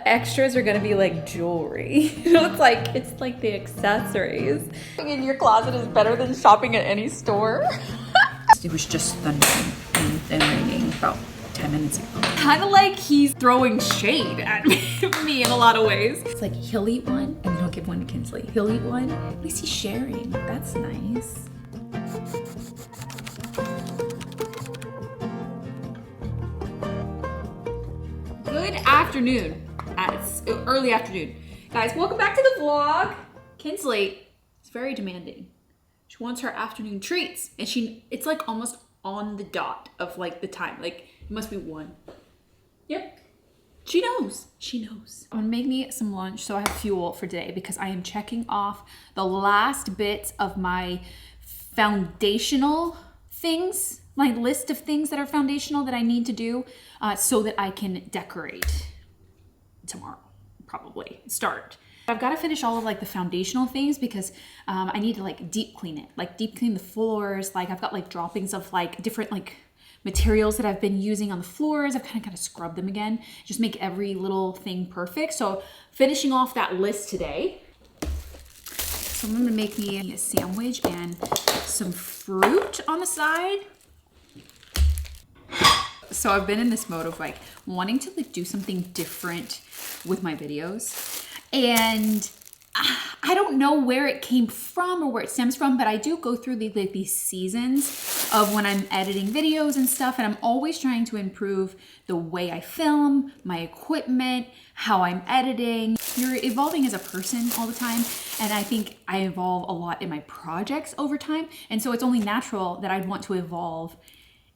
extras are gonna be like jewelry. You know, it's like the accessories. In your closet is better than shopping at any store. It was just thundering and raining about 10 minutes ago. Kind of like he's throwing shade at me in a lot of ways. It's like he'll eat one and then he'll give one to Kinsley. He'll eat one, at least he's sharing. That's nice. Good afternoon. It's early afternoon. Guys, welcome back to the vlog. Kinsley is very demanding. She wants her afternoon treats and it's like almost on the dot of like the time. Like it must be 1. Yep. She knows. She knows. I'm gonna make me some lunch so I have fuel for today because I am checking off the last bits of my foundational things, my list of things that are foundational that I need to do so that I can decorate tomorrow, probably start. I've got to finish all of like the foundational things because I need to like deep clean it, like deep clean the floors. Like I've got like droppings of like different like materials that I've been using on the floors. I've kind of got to scrub them again, just make every little thing perfect. So finishing off that list today. So I'm gonna make me a sandwich and some fruit on the side. So I've been in this mode of like wanting to like do something different with my videos. And I don't know where it came from or where it stems from, but I do go through these seasons of when I'm editing videos and stuff, and I'm always trying to improve the way I film, my equipment, how I'm editing. You're evolving as a person all the time, and I think I evolve a lot in my projects over time, and so it's only natural that I'd want to evolve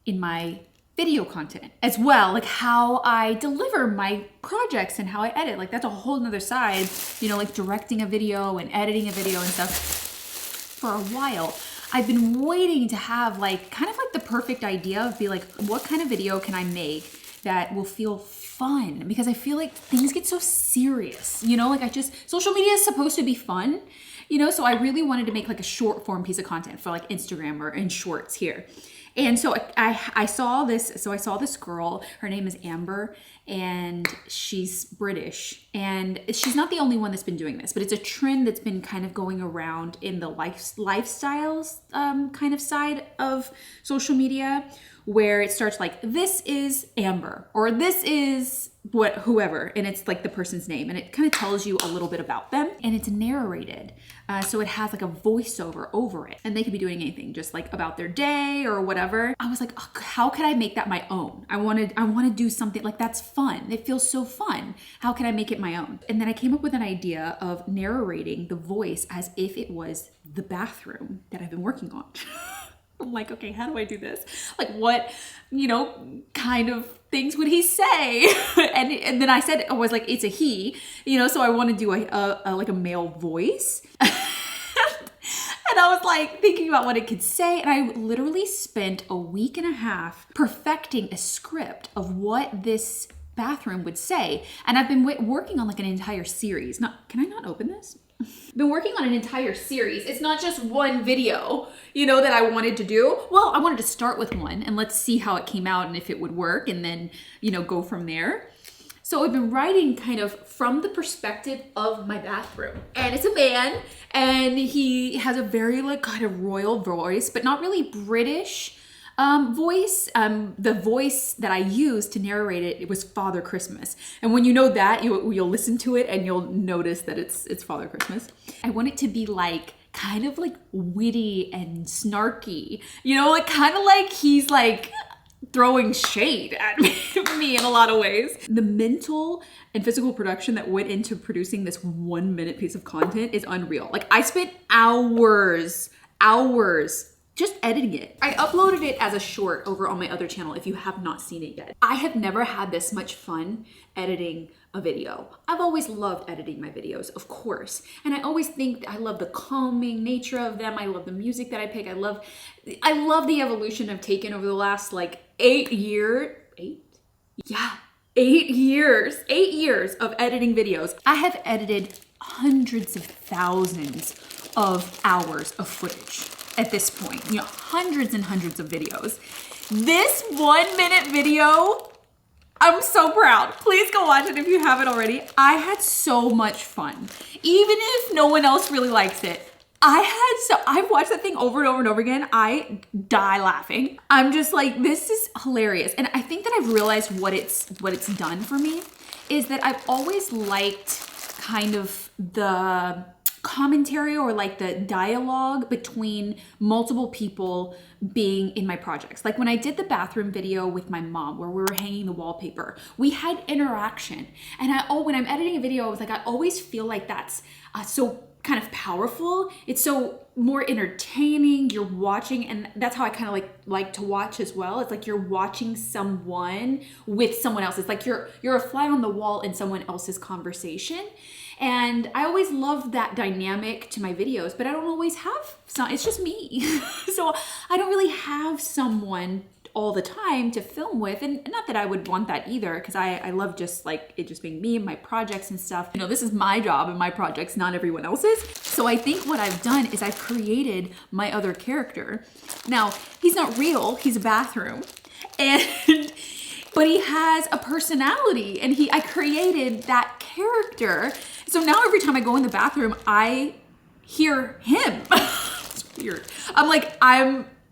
in my video content as well, like how I deliver my projects and how I edit. Like that's a whole nother side, you know, like directing a video and editing a video and stuff. For a while, I've been waiting to have like kind of like the perfect idea of be like, what kind of video can I make that will feel fun? Because I feel like things get so serious, you know, like social media is supposed to be fun, you know, so I really wanted to make like a short form piece of content for like Instagram or in shorts here. And so I saw this girl, her name is Amber, and she's British, and she's not the only one that's been doing this, but it's a trend that's been kind of going around in the lifestyles kind of side of social media, where it starts like, this is Amber, or this is whoever, and it's like the person's name, and it kind of tells you a little bit about them, and it's narrated. So it has like a voiceover over it, and they could be doing anything, just like about their day or whatever. I was like, oh, how could I make that my own? I want to do something like that's fun. It feels so fun. How can I make it my own? And then I came up with an idea of narrating the voice as if it was the bathroom that I've been working on. I'm like, okay, how do I do this? Like what, you know, kind of things would he say? and then I said, I was like, it's a he, you know, so I want to do like a male voice. And I was like thinking about what it could say. And I literally spent a week and a half perfecting a script of what this bathroom would say. And I've been working on like an entire series. Can I not open this? Been working on an entire series. It's not just one video, you know, that I wanted to do. Well, I wanted to start with one and let's see how it came out and if it would work, and then, you know, go from there. So I've been writing kind of from the perspective of my bathroom, and it's a man, and he has a very like kind of royal voice, but not really British voice. The voice that I used to narrate it was Father Christmas. And when you know that, you'll listen to it and you'll notice that it's Father Christmas. I want it to be like kind of like witty and snarky, you know, like kind of like he's like throwing shade at me in a lot of ways. The mental and physical production that went into producing this 1 minute piece of content is unreal. Like I spent hours just editing it. I uploaded it as a short over on my other channel if you have not seen it yet. I have never had this much fun editing a video. I've always loved editing my videos, of course. And I always think I love the calming nature of them. I love the music that I pick. I love the evolution I've taken over the last like 8 years. 8? Yeah, 8 years. 8 years of editing videos. I have edited hundreds of thousands of hours of footage. At this point, you know, hundreds and hundreds of videos. This 1 minute video, I'm so proud. Please go watch it if you haven't already. I had so much fun. Even if no one else really likes it, I've watched that thing over and over and over again. I die laughing. I'm just like, this is hilarious. And I think that I've realized what it's done for me is that I've always liked kind of the commentary or like the dialogue between multiple people being in my projects. Like when I did the bathroom video with my mom where we were hanging the wallpaper, we had interaction. And when I'm editing a video, I was like, I always feel like that's so kind of powerful. It's so more entertaining. You're watching, and that's how I kind of like to watch as well. It's like you're watching someone with someone else. It's like you're a fly on the wall in someone else's conversation. And I always love that dynamic to my videos, but I don't always have it's just me. So I don't really have someone all the time to film with, and not that I would want that either, because I love just like it just being me and my projects and stuff. You know, this is my job and my projects, not everyone else's. So I think what I've done is I've created my other character. Now, he's not real, he's a bathroom. But he has a personality, and I created that character. So now every time I go in the bathroom, I hear him. It's weird.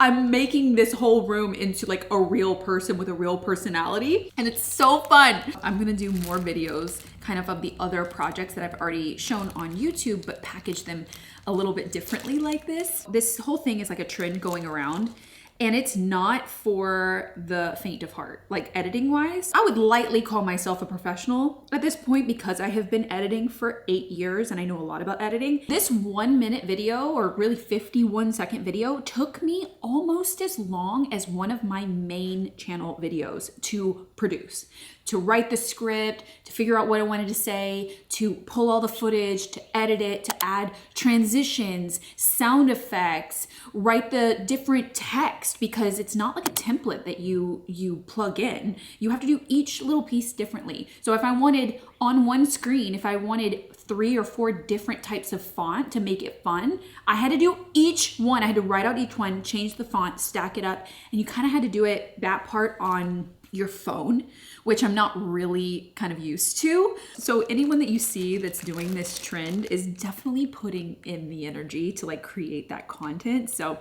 I'm making this whole room into like a real person with a real personality, and it's so fun. I'm gonna do more videos kind of the other projects that I've already shown on YouTube, but package them a little bit differently like this. This whole thing is like a trend going around, and it's not for the faint of heart. Like editing wise, I would lightly call myself a professional at this point because I have been editing for 8 years and I know a lot about editing. This 1 minute video, or really 51-second video, took me almost as long as one of my main channel videos to produce. To write the script, to figure out what I wanted to say, to pull all the footage, to edit it, to add transitions, sound effects, write the different text, because it's not like a template that you plug in. You have to do each little piece differently. So if I wanted on one screen, if I wanted 3 or 4 different types of font to make it fun, I had to do each one. I had to write out each one, change the font, stack it up, and you kind of had to do that part on your phone, which I'm not really kind of used to. So anyone that you see that's doing this trend is definitely putting in the energy to like create that content. So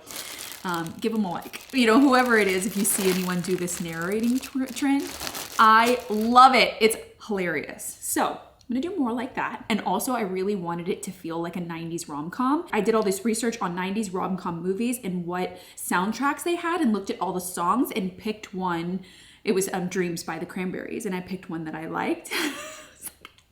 give them a like. You know, whoever it is, if you see anyone do this narrating trend, I love it. It's hilarious. So I'm gonna do more like that. And also I really wanted it to feel like a 90s rom-com. I did all this research on 90s rom-com movies and what soundtracks they had, and looked at all the songs and picked one. It was Dreams by the Cranberries, and I picked one that I liked.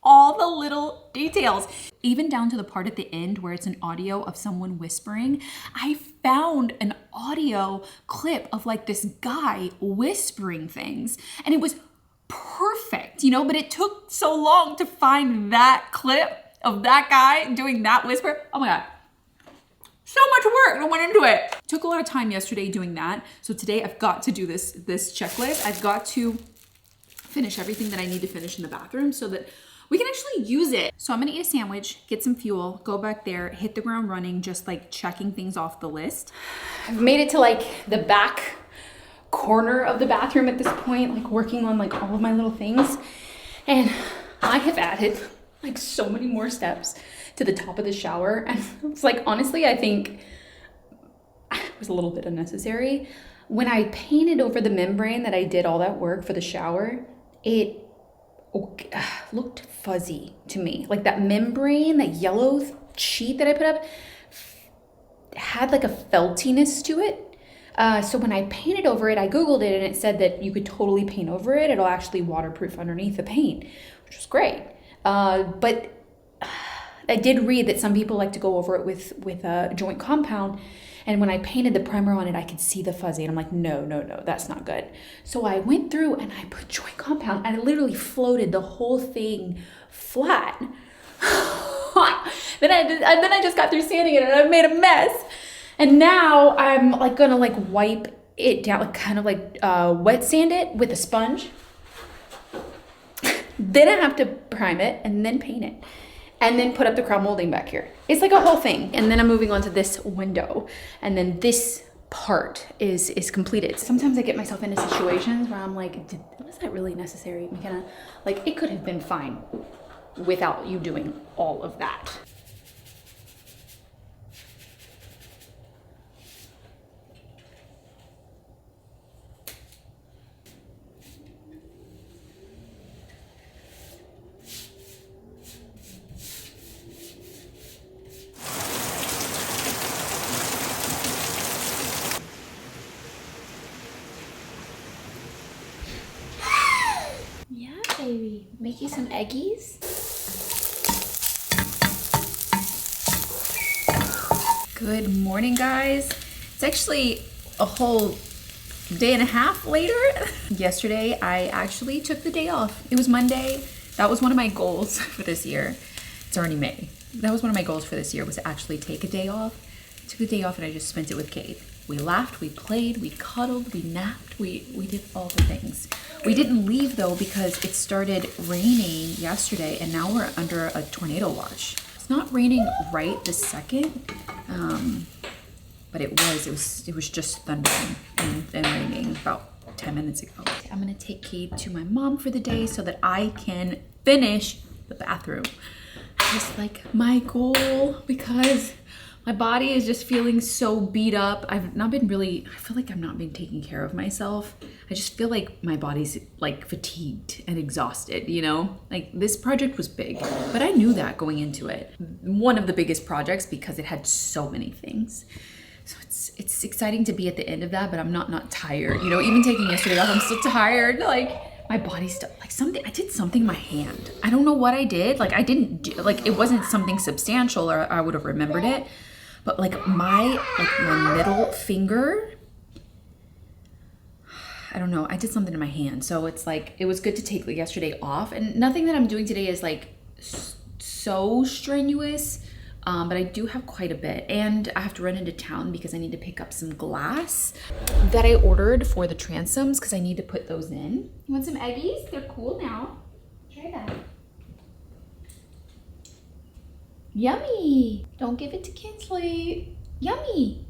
All the little details, even down to the part at the end where it's an audio of someone whispering. I found an audio clip of like this guy whispering things, and it was perfect, you know, but it took so long to find that clip of that guy doing that whisper. Oh my God. So much work that went into it. Took a lot of time yesterday doing that. So today I've got to do this checklist. I've got to finish everything that I need to finish in the bathroom so that we can actually use it. So I'm gonna eat a sandwich, get some fuel, go back there, hit the ground running, just like checking things off the list. I've made it to like the back corner of the bathroom at this point, like working on like all of my little things. And I have added like so many more steps to the top of the shower. And it's like, honestly, I think it was a little bit unnecessary. When I painted over the membrane that I did all that work for the shower, it looked fuzzy to me. Like that membrane, that yellow sheet that I put up had like a feltiness to it. So when I painted over it, I Googled it and it said that you could totally paint over it. It'll actually waterproof underneath the paint, which was great. But I did read that some people like to go over it with a joint compound. And when I painted the primer on it, I could see the fuzzy. And I'm like, no, that's not good. So I went through and I put joint compound, and I literally floated the whole thing flat. Then I just got through sanding it and I made a mess. And now I'm like gonna like wipe it down, like kind of like wet sand it with a sponge. Then I have to prime it and then paint it. And then put up the crown molding back here. It's like a whole thing. And then I'm moving on to this window. And then this part is completed. Sometimes I get myself into situations where I'm like, was that really necessary, MaCenna? Like, it could have been fine without you doing all of that. Yeah, baby. Make you some eggies. Good morning, guys. It's actually a whole day and a half later. Yesterday, I actually took the day off. It was Monday. That was one of my goals for this year. It's already May. That was one of my goals for this year, was to actually take a day off. I took the day off and I just spent it with Kate. We laughed, we played, we cuddled, we napped, we did all the things. We didn't leave though because it started raining yesterday and now we're under a tornado watch. It's not raining right this second, but it was just thundering and raining about 10 minutes ago. I'm gonna take Kate to my mom for the day so that I can finish the bathroom. It's like my goal because my body is just feeling so beat up. I feel like I'm not being taking care of myself. I just feel like my body's like fatigued and exhausted, you know? Like this project was big, but I knew that going into it. One of the biggest projects because it had so many things. So it's exciting to be at the end of that, but I'm not tired. You know, even taking yesterday off, I'm still tired. Like my body's still like I did something in my hand. I don't know what I did. Like it wasn't something substantial or I would have remembered it. But like my middle finger, I don't know, I did something in my hand. So it's like, it was good to take yesterday off. And nothing that I'm doing today is like so strenuous, but I do have quite a bit. And I have to run into town because I need to pick up some glass that I ordered for the transoms because I need to put those in. You want some eggies? They're cool now. Try that. Yummy. Don't give it to Kinsley. Yummy.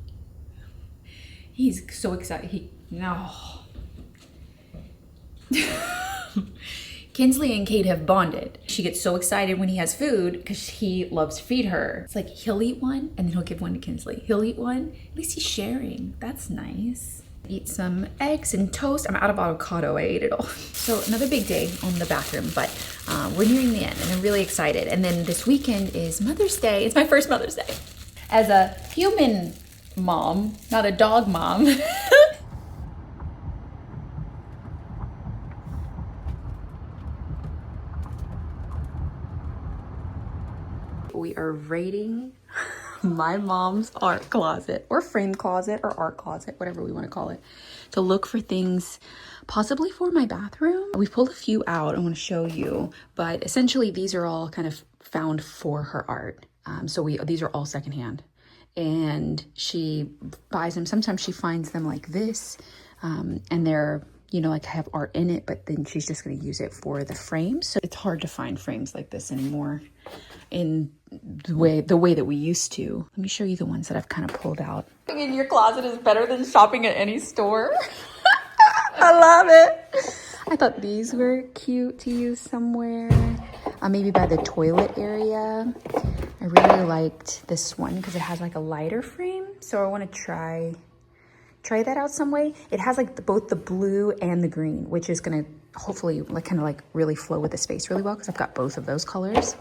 He's so excited. No. Kinsley and Kate have bonded. She gets so excited when he has food because he loves to feed her. It's like he'll eat one and then he'll give one to Kinsley. He'll eat one. At least he's sharing. That's nice. Eat some eggs and toast. I'm out of avocado. I ate it all. So another big day on the bathroom, but we're nearing the end and I'm really excited. And then this weekend is Mother's Day. It's my first Mother's Day. As a human mom, not a dog mom. We are raiding my mom's art closet or frame closet or art closet, whatever we want to call it, to look for things possibly for my bathroom. We've pulled a few out I want to show you, but essentially these are all kind of found for her art. These are all secondhand and she buys them. Sometimes she finds them like this and they're, you know, like have art in it, but then she's just going to use it for the frame. So it's hard to find frames like this anymore in the way that we used to. Let me show you the ones that I've kind of pulled out. In your closet is better than shopping at any store. I love it. I thought these were cute to use somewhere. Maybe by the toilet area. I really liked this one because it has like a lighter frame. So I want to try that out some way. It has like both the blue and the green, which is going to hopefully like kind of like really flow with the space really well because I've got both of those colors.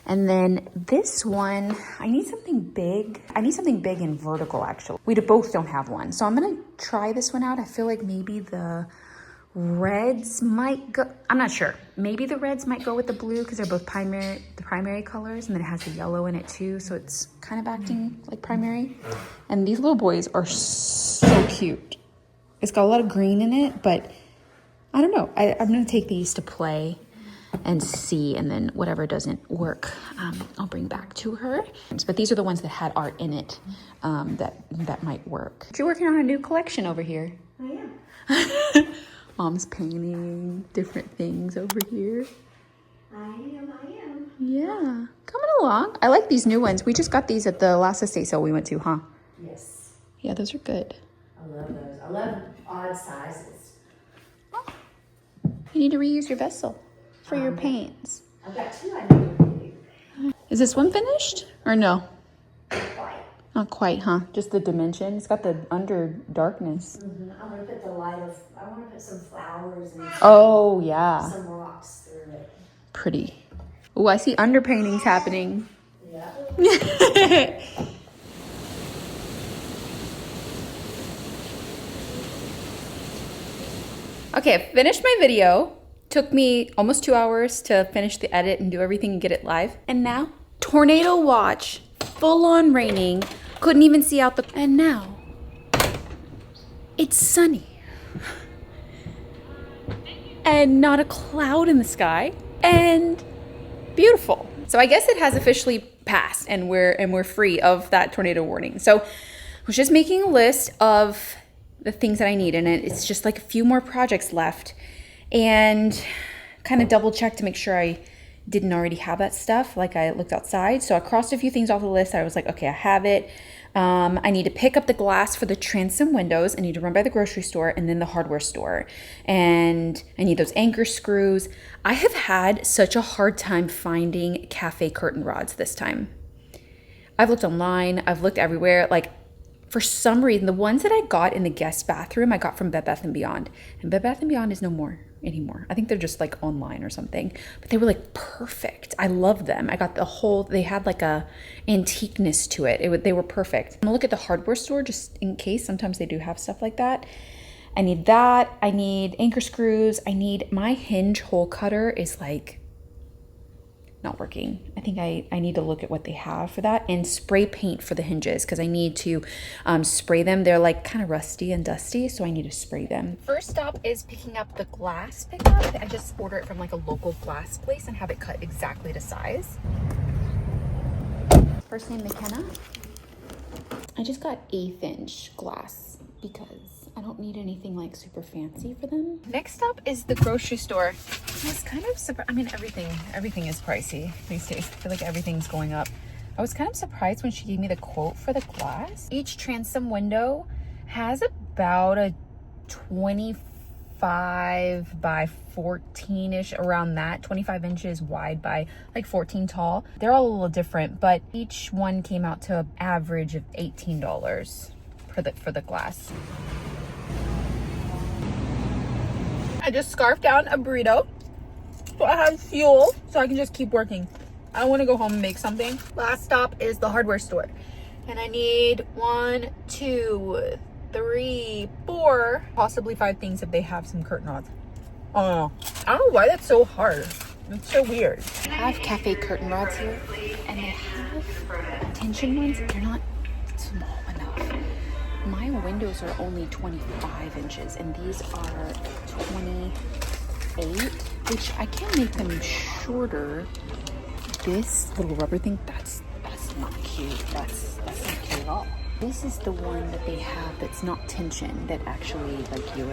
And then this one, I need something big. I need something big and vertical actually. We both don't have one. So I'm gonna try this one out. I feel like maybe the reds might go, I'm not sure. Maybe the reds might go with the blue because they're both the primary colors, and then it has the yellow in it too. So it's kind of acting like primary. And these little boys are so cute. It's got a lot of green in it, but I don't know. I'm gonna take these to play and see, and then whatever doesn't work, I'll bring back to her. But these are the ones that had art in it that might work. You're working on a new collection over here. I am. Mom's painting different things over here. I am. Yeah, coming along. I like these new ones. We just got these at the last estate sale we went to, huh? Yes. Yeah, those are good. love odd sizes. You need to reuse your vessel for your paints. I've got two I need to redo. Is this one finished or no? White. Not quite, huh? Just the dimension. It's got the under darkness. I'm gonna put the light of. I want to put some flowers and Oh, yeah. some rocks through it. Pretty. Oh, I see underpaintings happening. Yeah. Okay, I finished my video. Took me almost 2 hours to finish the edit and do everything and get it live. And now, tornado watch, full on raining. Couldn't even see out the, and now, it's sunny. And not a cloud in the sky, and beautiful. So I guess it has officially passed and we're free of that tornado warning. So I was just making a list of the things that I need in it. It's just like a few more projects left, and kind of double check to make sure I didn't already have that stuff. Like I looked outside, so I crossed a few things off the list. I was like, okay, I have it. I need to pick up the glass for the transom windows. I need to run by the grocery store and then the hardware store. And I need those anchor screws. I have had such a hard time finding cafe curtain rods this time. I've looked online, I've looked everywhere. Like, for some reason, the ones that I got in the guest bathroom, I got from Bed Bath & Beyond. And Bed Bath & Beyond is no more anymore. I think they're just like online or something. But they were like perfect. I love them. I got the whole, they had like a antiqueness to it. They were perfect. I'm gonna look at the hardware store just in case. Sometimes they do have stuff like that. I need that. I need anchor screws. I need, my hinge hole cutter is like not working. I think I need to look at what they have for that, and spray paint for the hinges because I need to spray them. They're like kind of rusty and dusty, so I need to spray them. First stop is picking up the glass pickup. I just order it from like a local glass place and have it cut exactly to size. First name MaCenna. I just got 1/8 inch glass because I don't need anything like super fancy for them. Next up is the grocery store. I was kind of surprised. I mean, everything is pricey these days. I feel like everything's going up. I was kind of surprised when she gave me the quote for the glass. Each transom window has about a 25 by 14-ish, around that, 25 inches wide by like 14 tall. They're all a little different, but each one came out to an average of $18 for the glass. I just scarfed down a burrito so I have fuel so I can just keep working. I want to go home and make something. Last stop is the hardware store, and I need 1, 2, 3, 4, possibly 5 things if they have some curtain rods. Oh, I don't know why that's so hard. It's so weird. I have cafe curtain rods here, and they have tension ones. They're not small enough. My windows are only 25 inches, and these are 28, which I can make them shorter. This little rubber thing, that's not cute. That's not cute at all. This is the one that they have that's not tension, that actually like you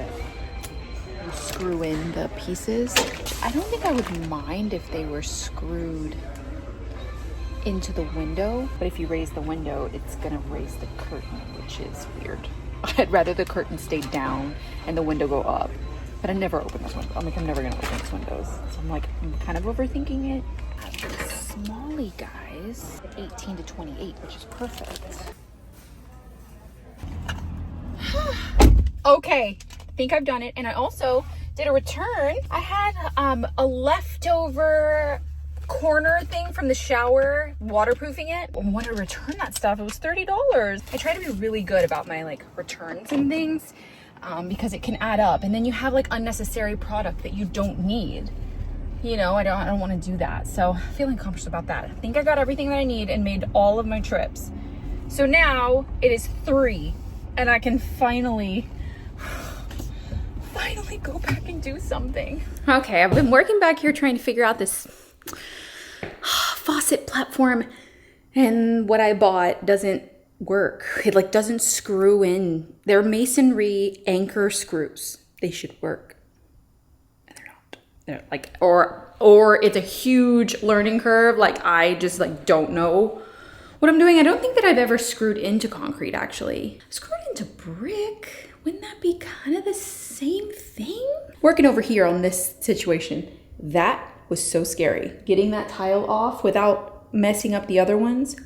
screw in the pieces. I don't think I would mind if they were screwed into the window, but if you raise the window, it's gonna raise the curtain, which is weird. I'd rather the curtain stay down and the window go up, but I never open this window. I'm never gonna open these windows, so I'm kind of overthinking it. I have these smally guys, 18 to 28, which is perfect. Okay, I think I've done it, and I also did a return. I had a leftover corner thing from the shower, waterproofing it. I want to return that stuff. It was $30. I try to be really good about my like returns and things because it can add up, and then you have like unnecessary product that you don't need. You know, I don't want to do that. So feeling accomplished about that. I think I got everything that I need and made all of my trips. So now it is 3 and I can finally go back and do something. Okay, I've been working back here trying to figure out this faucet platform, and what I bought doesn't work. It like doesn't screw in. They're masonry anchor screws. They should work. And they're not. They're like, or it's a huge learning curve. Like I just like don't know what I'm doing. I don't think that I've ever screwed into concrete actually. Screwed into brick. Wouldn't that be kind of the same thing? Working over here on this situation, that was so scary. Getting that tile off without messing up the other ones.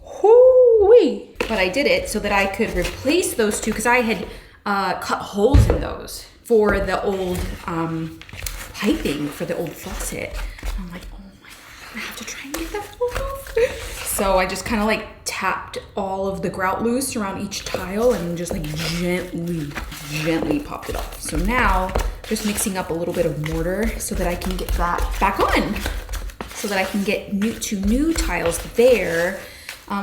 Hoo-wee. But I did it so that I could replace those two because I had cut holes in those for the old piping for the old faucet. And I'm like, oh my God, I have to try and get that off. So I just kind of like tapped all of the grout loose around each tile and just like gently popped it off. So now just mixing up a little bit of mortar so that I can get that back on. So that I can get new tiles there.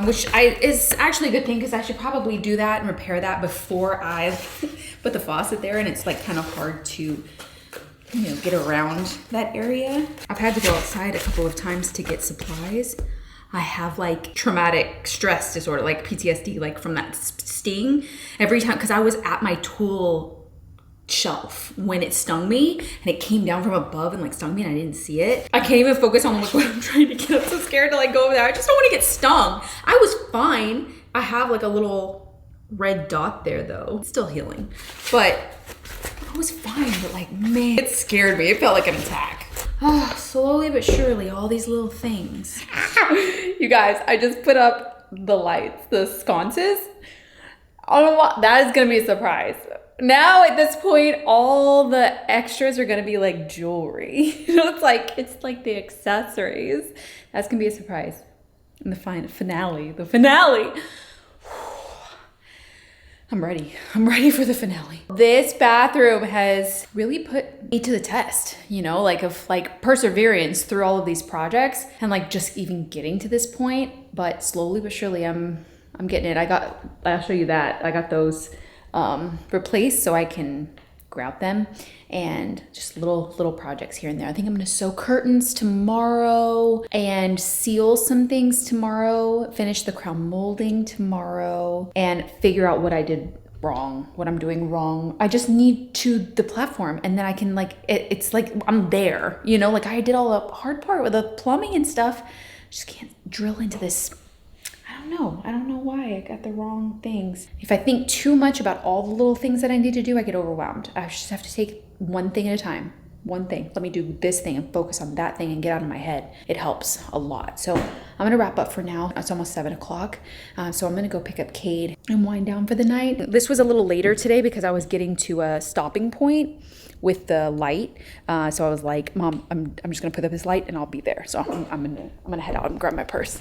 Which is actually a good thing because I should probably do that and repair that before I put the faucet there, and it's like kind of hard to, you know, get around that area. I've had to go outside a couple of times to get supplies. I have like traumatic stress disorder, like PTSD, like from that sting every time, because I was at my tool shelf when it stung me and it came down from above and like stung me and I didn't see it. I can't even focus on like what I'm trying to get. I'm so scared to like go over there. I just don't want to get stung. I was fine. I have like a little red dot there though. It's still healing, but I was fine. But like, man, it scared me. It felt like an attack. Oh, slowly but surely, all these little things. You guys, I just put up the lights, the sconces. I don't know what, that is gonna be a surprise. Now at this point, all the extras are gonna be like jewelry. You know, it's like the accessories. That's gonna be a surprise. And the finale. I'm ready. I'm ready for the finale. This bathroom has really put me to the test, you know, like of like perseverance through all of these projects and like just even getting to this point. But slowly but surely, I'm getting it. I'll show you that. I got those replaced so I can grout them, and just little projects here and there. I think I'm gonna sew curtains tomorrow and seal some things tomorrow, finish the crown molding tomorrow, and figure out what I did wrong, what I'm doing wrong. I just need the platform, and then I can like, it's like I'm there, you know, like I did all the hard part with the plumbing and stuff. Just can't drill into this. I don't know why I got the wrong things. If I think too much about all the little things that I need to do, I get overwhelmed. I just have to take one thing at a time. One thing. Let me do this thing and focus on that thing and get out of my head. It helps a lot. So I'm gonna wrap up for now. It's almost 7 o'clock. So I'm gonna go pick up Cade and wind down for the night. This was a little later today because I was getting to a stopping point with the light. So I was like, Mom, I'm just gonna put up this light and I'll be there. So I'm gonna head out and grab my purse.